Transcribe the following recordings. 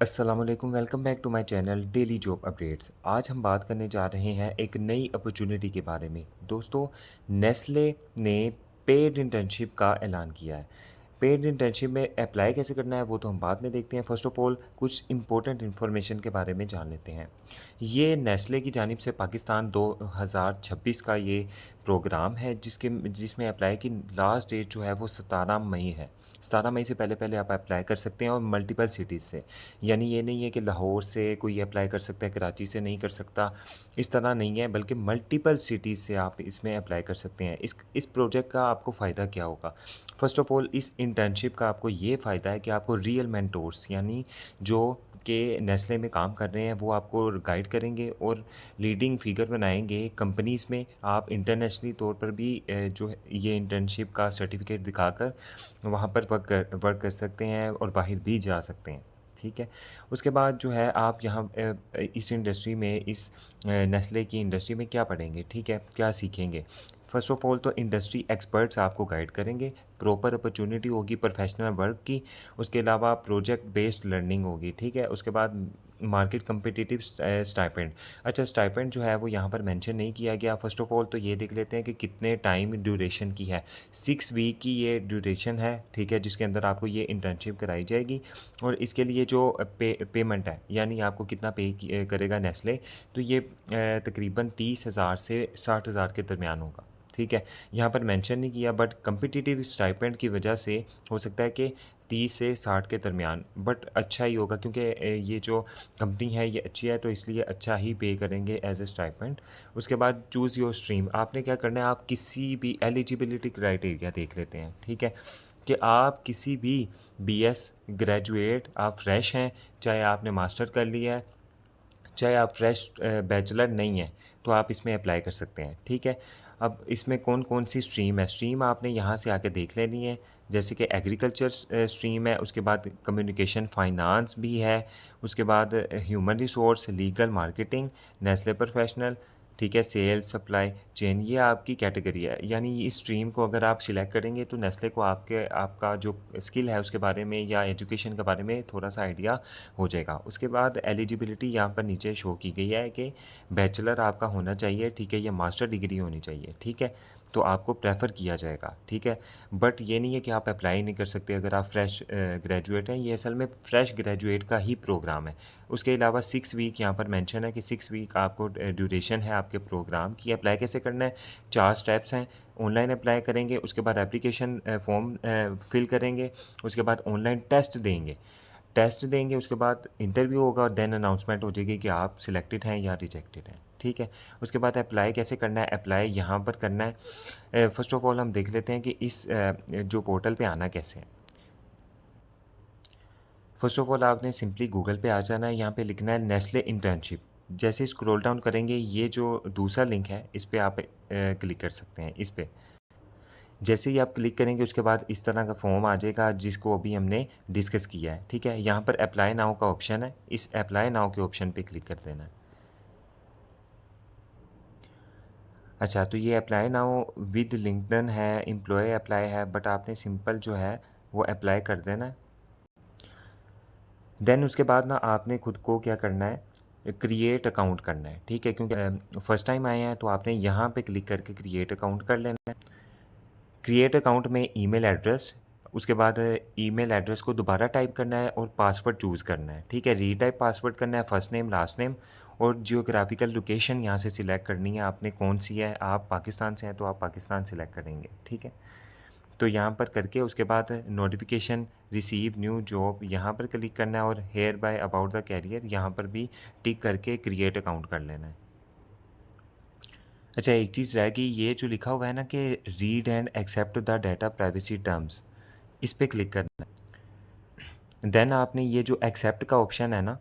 अस्सलाम वालेकुम, welcome back to my channel daily job updates. आज हम बात करने जा रहे हैं एक नई अपॉर्चुनिटी के बारे में। दोस्तों, नेस्ले ने पेड इंटर्नशिप का ऐलान किया है। पेड इंटर्नशिप में अप्लाई कैसे करना है वो तो हम बाद में देखते हैं। फ़र्स्ट ऑफ़ ऑल कुछ इंपॉर्टेंट इन्फॉर्मेशन के बारे में जान लेते हैं। ये नेस्ले की जानिब से पाकिस्तान 2026 का ये प्रोग्राम है जिसमें अप्लाई की लास्ट डेट जो है वो 17 मई है। 17 मई से पहले आप अप्लाई कर सकते हैं और मल्टीपल सिटीज़ से। यानी ये नहीं है कि लाहौर से कोई अप्लाई कर सकता है, कराची से नहीं कर सकता, इस तरह नहीं है, बल्कि मल्टीपल सिटीज़ से आप इसमें अप्लाई कर सकते हैं। इस प्रोजेक्ट का आपको फ़ायदा क्या होगा? फ़र्स्ट ऑफ़ ऑल इस इंटर्नशिप का आपको ये फ़ायदा है कि आपको रियल मेंटोर्स यानी जो कि नेस्ले में काम कर रहे हैं वो आपको गाइड करेंगे और लीडिंग फिगर बनाएंगे कंपनीज़ में। आप इंटरनेशनली तौर पर भी जो है ये इंटर्नशिप का सर्टिफिकेट दिखाकर वहाँ पर वर्क कर सकते हैं और बाहर भी जा सकते हैं। ठीक है। उसके बाद जो है आप यहाँ इस इंडस्ट्री में नेस्ले की इंडस्ट्री में क्या पढ़ेंगे, ठीक है, क्या सीखेंगे? फ़र्स्ट ऑफ़ ऑल तो इंडस्ट्री एक्सपर्ट्स आपको गाइड करेंगे, प्रॉपर अपॉर्चुनिटी होगी प्रोफेशनल वर्क की, उसके अलावा प्रोजेक्ट बेस्ड लर्निंग होगी, ठीक है? उसके बाद मार्केट कम्पिटिटिव स्टाइपेंड। अच्छा, स्टाइपेंड जो है वो यहाँ पर मेंशन नहीं किया गया। फ़र्स्ट ऑफ़ ऑल तो ये देख लेते हैं कि कितने टाइम ड्यूरेशन की है। 6 वीक की ये ड्यूरेशन है, ठीक है, जिसके अंदर आपको ये इंटर्नशिप कराई जाएगी। और इसके लिए जो पेमेंट है यानी आपको कितना करेगा नेस्ले, तो ये तकरीबन 30,000 से 60,000 के दरमियान होगा। ठीक है, यहाँ पर मेंशन नहीं किया, बट कम्पिटिटिव स्टाइपेंड की वजह से हो सकता है कि 30 से 60 के दरमियान, बट अच्छा ही होगा क्योंकि ये जो कंपनी है ये अच्छी है, तो इसलिए अच्छा ही पे करेंगे एज ए स्टाइपेंड। उसके बाद चूज़ योर स्ट्रीम, आपने क्या करना है, आप किसी भी एलिजिबिलिटी क्राइटेरिया देख लेते हैं, ठीक है, कि आप किसी भी बीएस ग्रेजुएट, आप फ्रेश हैं, चाहे आपने मास्टर कर लिया है, चाहे आप फ्रेश बैचलर नहीं हैं, तो आप इसमें अप्लाई कर सकते हैं, ठीक है। अब इसमें कौन कौन सी स्ट्रीम है, स्ट्रीम आपने यहाँ से आके देख लेनी है। जैसे कि एग्रीकल्चर स्ट्रीम है, उसके बाद कम्युनिकेशन फाइनेंस भी है, उसके बाद human resource, legal, marketing, Nestle professional, ठीक है, सेल्स, सप्लाई चेन, ये आपकी कैटेगरी है। यानी इस स्ट्रीम को अगर आप सिलेक्ट करेंगे तो नेस्ले को आपका जो स्किल है उसके बारे में या एजुकेशन के बारे में थोड़ा सा आइडिया हो जाएगा। उसके बाद एलिजिबिलिटी यहाँ पर नीचे शो की गई है कि बैचलर आपका होना चाहिए, ठीक है, या मास्टर डिग्री होनी चाहिए, ठीक है, तो आपको प्रेफर किया जाएगा, ठीक है। बट ये नहीं है कि आप अप्लाई नहीं कर सकते अगर आप फ्रेश ग्रेजुएट हैं। ये असल में फ्रेश ग्रेजुएट का ही प्रोग्राम है। उसके अलावा 6 वीक यहाँ पर मेंशन है कि 6 वीक आपको ड्यूरेशन है आपके प्रोग्राम की। अप्लाई कैसे करना है, 4 स्टेप्स हैं। ऑनलाइन अप्लाई करेंगे, उसके बाद एप्लीकेशन फॉर्म फिल करेंगे, उसके बाद ऑनलाइन टेस्ट देंगे, उसके बाद इंटरव्यू होगा और देन अनाउंसमेंट हो जाएगी कि आप सिलेक्टेड हैं या रिजेक्टेड हैं, ठीक है। उसके बाद अप्लाई कैसे करना है, अप्लाई यहाँ पर करना है। फ़र्स्ट ऑफ़ ऑल हम देख लेते हैं कि इस जो पोर्टल पे आना कैसे है। फ़र्स्ट ऑफ़ ऑल आपने सिंपली गूगल पे आ जाना है, यहाँ पे लिखना है नेस्ले इंटर्नशिप। जैसे स्क्रॉल डाउन करेंगे, ये जो दूसरा लिंक है इस पे आप क्लिक कर सकते हैं, इस पे। जैसे ही आप क्लिक करेंगे उसके बाद इस तरह का फॉर्म आ जाएगा जिसको अभी हमने डिस्कस किया है, ठीक है। यहाँ पर अप्लाई नाउ का ऑप्शन है, इस अप्लाई नाउ के ऑप्शन पे क्लिक कर देना है। अच्छा, तो ये अप्लाई नाउ विद लिंक्डइन है, एम्प्लॉय अप्लाई है, बट आपने सिंपल जो है वो अप्लाई कर देना है। देन उसके बाद ना आपने खुद को क्या करना है, क्रिएट अकाउंट करना है, ठीक है, क्योंकि फर्स्ट टाइम आए हैं तो आपने यहाँ पे क्लिक करके क्रिएट अकाउंट कर लेना है। क्रिएट अकाउंट में ईमेल एड्रेस, उसके बाद ईमेल एड्रेस को दोबारा टाइप करना है और पासवर्ड चूज़ करना है, ठीक है। रीटाइप पासवर्ड करना है, फर्स्ट नेम लास्ट नेम, और जियोग्राफिकल लोकेशन यहाँ से सिलेक्ट करनी है आपने कौन सी है। आप पाकिस्तान से हैं तो आप पाकिस्तान सिलेक्ट करेंगे, ठीक है। तो यहाँ पर करके उसके बाद नोटिफिकेशन रिसीव न्यू जॉब यहाँ पर क्लिक करना है और hereby about the career यहाँ पर भी टिक करके क्रिएट अकाउंट कर लेना है। अच्छा, एक चीज़ रह गई, ये जो लिखा हुआ है ना कि read and accept the data privacy terms, इस पे क्लिक करना है। देन आपने ये जो एक्सेप्ट का ऑप्शन है ना,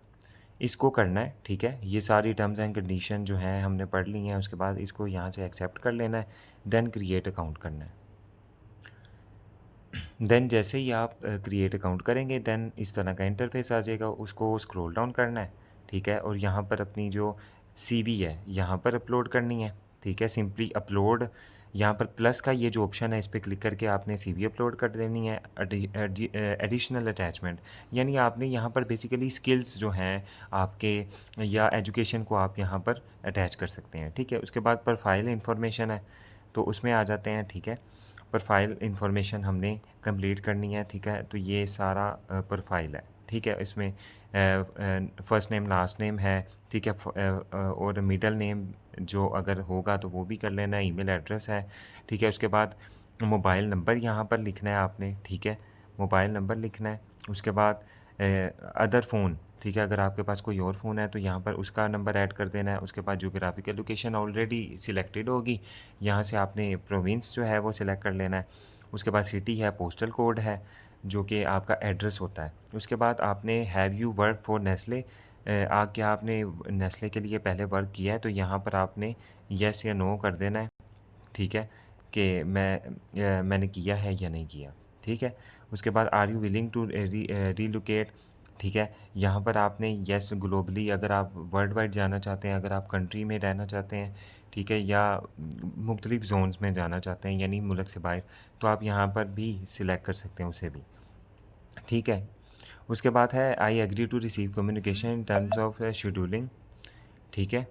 इसको करना है, ठीक है। ये सारी टर्म्स एंड कंडीशन जो हैं हमने पढ़ ली हैं, उसके बाद इसको यहाँ से एक्सेप्ट कर लेना है। देन क्रिएट अकाउंट करना है। देन जैसे ही आप क्रिएट अकाउंट करेंगे देन इस तरह का इंटरफेस आ जाएगा, उसको स्क्रॉल डाउन करना है, ठीक है, और यहाँ पर अपनी जो सीवी है यहाँ पर अपलोड करनी है, ठीक है। सिंपली अपलोड यहाँ पर प्लस का ये जो ऑप्शन है इस पर क्लिक करके आपने CV अपलोड कर देनी है, एडिशनल अटैचमेंट, यानी आपने यहाँ पर बेसिकली स्किल्स जो हैं आपके या एजुकेशन को आप यहाँ पर अटैच कर सकते हैं। ठीक है, उसके बाद प्रोफाइल इंफॉर्मेशन है तो उसमें आ जाते हैं। ठीक है, प्रोफाइल इंफॉर्मेशन हमने कंप्लीट करनी है। ठीक है, तो ये सारा प्रोफाइल है। ठीक है, इसमें फ़र्स्ट नेम लास्ट नेम है। ठीक है, और मिडल नेम जो अगर होगा तो वो भी कर लेना है, ईमेल एड्रेस है। ठीक है, उसके बाद मोबाइल नंबर यहाँ पर लिखना है आपने। ठीक है, मोबाइल नंबर लिखना है। उसके बाद अदर फ़ोन, ठीक है, अगर आपके पास कोई और फ़ोन है तो यहाँ पर उसका नंबर ऐड कर देना है। उसके बाद ज्योग्राफिकल लोकेशन ऑलरेडी सिलेक्टेड होगी, यहाँ से आपने प्रोविंस जो है वो सिलेक्ट कर लेना है। उसके बाद सिटी है, पोस्टल कोड है जो कि आपका एड्रेस होता है। उसके बाद आपने have you work for Nestle, क्या आपने नेस्ले के लिए पहले वर्क किया है, तो यहाँ पर आपने येस या नो कर देना है। ठीक है, कि मैंने किया है या नहीं किया। ठीक है, उसके बाद are you willing to relocate. ठीक है, यहाँ पर आपने येस ग्लोबली, अगर आप वर्ल्ड वाइड जाना चाहते हैं, अगर आप कंट्री में रहना चाहते हैं, ठीक है, या मुख्तलिफ जोन्स में जाना चाहते हैं यानी मुल्क से बाहर, तो आप यहाँ पर भी सिलेक्ट कर सकते हैं उसे भी। ठीक है, उसके बाद है I agree to receive communication in terms of scheduling. ठीक है,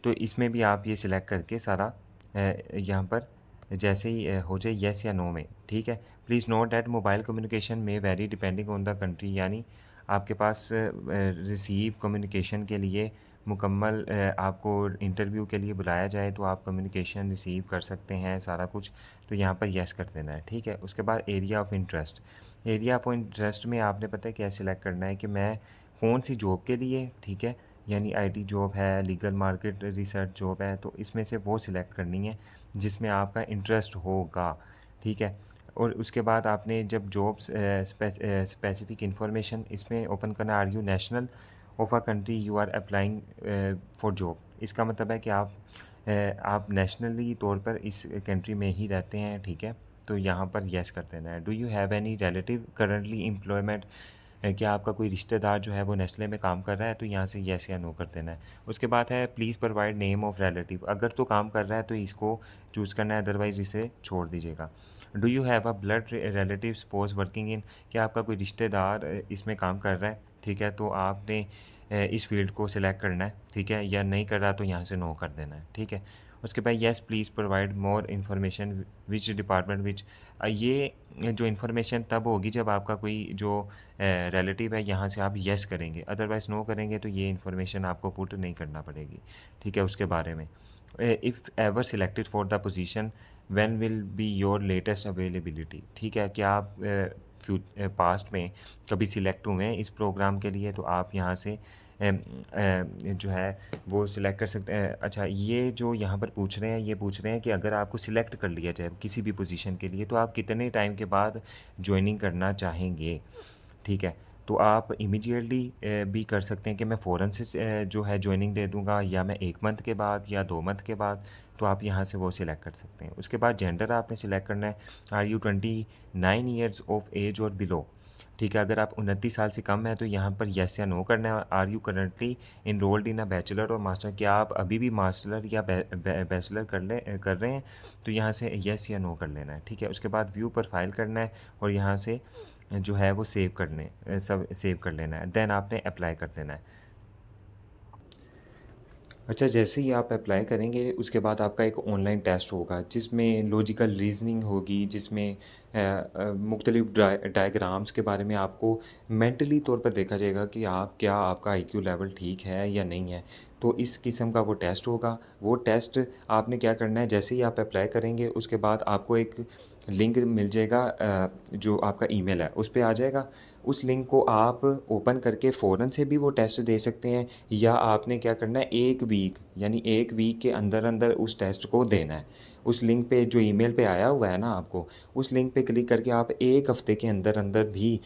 तो इसमें भी आप ये सिलेक्ट करके सारा यहाँ पर जैसे ही हो जाए येस या नो में। ठीक है, please note that mobile communication में vary depending on the country, यानी आपके पास रिसीव कम्युनिकेशन के लिए मुकम्मल आपको इंटरव्यू के लिए बुलाया जाए तो आप कम्युनिकेशन रिसीव कर सकते हैं सारा कुछ, तो यहाँ पर येस कर देना है। ठीक है, उसके बाद area of interest, area of interest में आपने पता है क्या सिलेक्ट करना है कि मैं कौन सी जॉब के लिए, ठीक है, यानी IT जॉब है, लीगल मार्केट रिसर्च जॉब है, तो इसमें से वो सिलेक्ट करनी है जिसमें आपका इंटरेस्ट होगा। ठीक है, और उसके बाद आपने जब जॉब्स स्पेसिफिक इंफॉर्मेशन इसमें ओपन करना, are you national of a country you are applying for job, इसका मतलब है कि आप नेशनली तौर पर इस कंट्री में ही रहते हैं। ठीक है, तो यहाँ पर येस कर देना है। Do you have any relative currently employment, क्या आपका कोई रिश्तेदार जो है वो नेस्ले में काम कर रहा है, तो यहाँ से येस या नो कर देना है। उसके बाद है please provide name of relative, अगर तो काम कर रहा है तो इसको चूज़ करना है, अदरवाइज़ इसे छोड़ दीजिएगा। Do you have a blood relative suppose working in, क्या आपका कोई रिश्तेदार इसमें काम कर रहा है, ठीक है, तो आपने इस फील्ड को सिलेक्ट करना है। ठीक है, या नहीं कर रहा तो यहाँ से नो कर देना है। ठीक है, उसके बाद yes please provide more information which department which, ये जो इन्फॉर्मेशन तब होगी जब आपका कोई जो रिलेटिव है यहाँ से आप येस करेंगे, अदरवाइज़ नो करेंगे तो ये इन्फॉर्मेशन आपको पुट नहीं करना पड़ेगी। ठीक है, उसके बारे में if ever selected for the position when will be your latest availability, ठीक है, क्या आप पास्ट में कभी सिलेक्ट हुए हैं इस प्रोग्राम के लिए, तो आप यहाँ से जो है वो सिलेक्ट कर सकते हैं। अच्छा, ये जो यहाँ पर पूछ रहे हैं, ये पूछ रहे हैं कि अगर आपको सिलेक्ट कर लिया जाए किसी भी पोजीशन के लिए तो आप कितने टाइम के बाद ज्वाइनिंग करना चाहेंगे। ठीक है, तो आप इमीडिएटली भी कर सकते हैं कि मैं फ़ौरन से जो है ज्वाइनिंग दे दूँगा, या मैं 1 मंथ के बाद या 2 मंथ के बाद, तो आप यहाँ से वो सिलेक्ट कर सकते हैं। उसके बाद जेंडर आपने सिलेक्ट करना है, are you 29 years of age और बिलो। ठीक है, अगर आप 29 साल से कम है तो यहाँ पर येस या नो करना है। Are you currently enrolled in a bachelor और मास्टर, क्या आप अभी भी मास्टर या बैचलर कर रहे हैं, तो यहाँ से येस या नो कर लेना है। ठीक है, उसके बाद व्यू पर फाइल करना है और यहाँ से जो है वो सब सेव कर लेना है, देन आपने अप्लाई कर देना है। अच्छा, जैसे ही आप अप्लाई करेंगे उसके बाद आपका एक ऑनलाइन टेस्ट होगा जिसमें लॉजिकल रीजनिंग होगी, जिसमें मुख्तलिफ डायग्राम्स के बारे में आपको मेंटली तौर पर देखा जाएगा कि आपका IQ लेवल ठीक है या नहीं है। तो इस किस्म का वो टेस्ट होगा। वो टेस्ट आपने क्या करना है, जैसे ही आप अप्लाई करेंगे उसके बाद आपको एक लिंक मिल जाएगा, जो आपका ईमेल है उस पे आ जाएगा। उस लिंक को आप ओपन करके फ़ौरन से भी वो टेस्ट दे सकते हैं, या आपने क्या करना है, 1 वीक यानी 1 वीक के अंदर अंदर उस टेस्ट को देना है। उस लिंक पे जो ईमेल पे आया हुआ है ना आपको, उस लिंक पे क्लिक करके आप 1 हफ़्ते के अंदर अंदर भी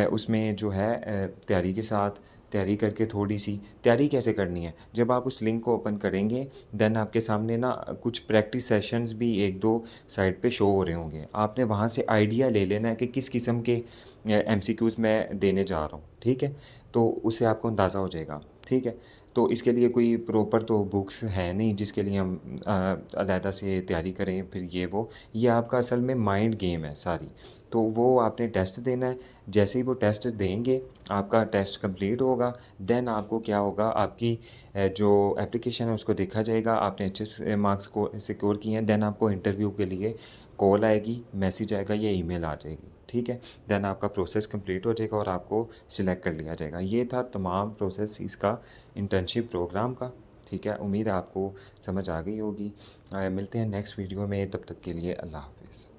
उसमें जो है तैयारी के साथ तैयारी करके थोड़ी सी तैयारी कैसे करनी है, जब आप उस लिंक को ओपन करेंगे देन आपके सामने ना कुछ प्रैक्टिस सेशंस भी एक दो साइड पे शो हो रहे होंगे। आपने वहाँ से आइडिया ले लेना है कि किस किस्म के एमसीक्यूज़ मैं देने जा रहा हूँ, ठीक है। तो उससे आपको अंदाज़ा हो जाएगा, ठीक है। तो इसके लिए कोई प्रॉपर तो बुक्स है नहीं जिसके लिए हम अलहदा से तैयारी करें फिर ये आपका असल में माइंड गेम है सारी। तो वो आपने टेस्ट देना है, जैसे ही वो टेस्ट देंगे आपका टेस्ट कंप्लीट होगा, देन आपको क्या होगा, आपकी जो एप्लीकेशन है उसको देखा जाएगा, आपने अच्छे से मार्क्स को सिक्योर किए हैं, देन आपको इंटरव्यू के लिए कॉल आएगी, मैसेज आएगा या ईमेल आ जाएगी, ठीक है। देन आपका प्रोसेस कंप्लीट हो जाएगा और आपको सिलेक्ट कर लिया जाएगा। ये था तमाम प्रोसेस इसका इंटर्नशिप प्रोग्राम का, ठीक है। उम्मीद है आपको समझ आ गई होगी। मिलते हैं नेक्स्ट वीडियो में, तब तक के लिए अल्लाह हाफ़िज़।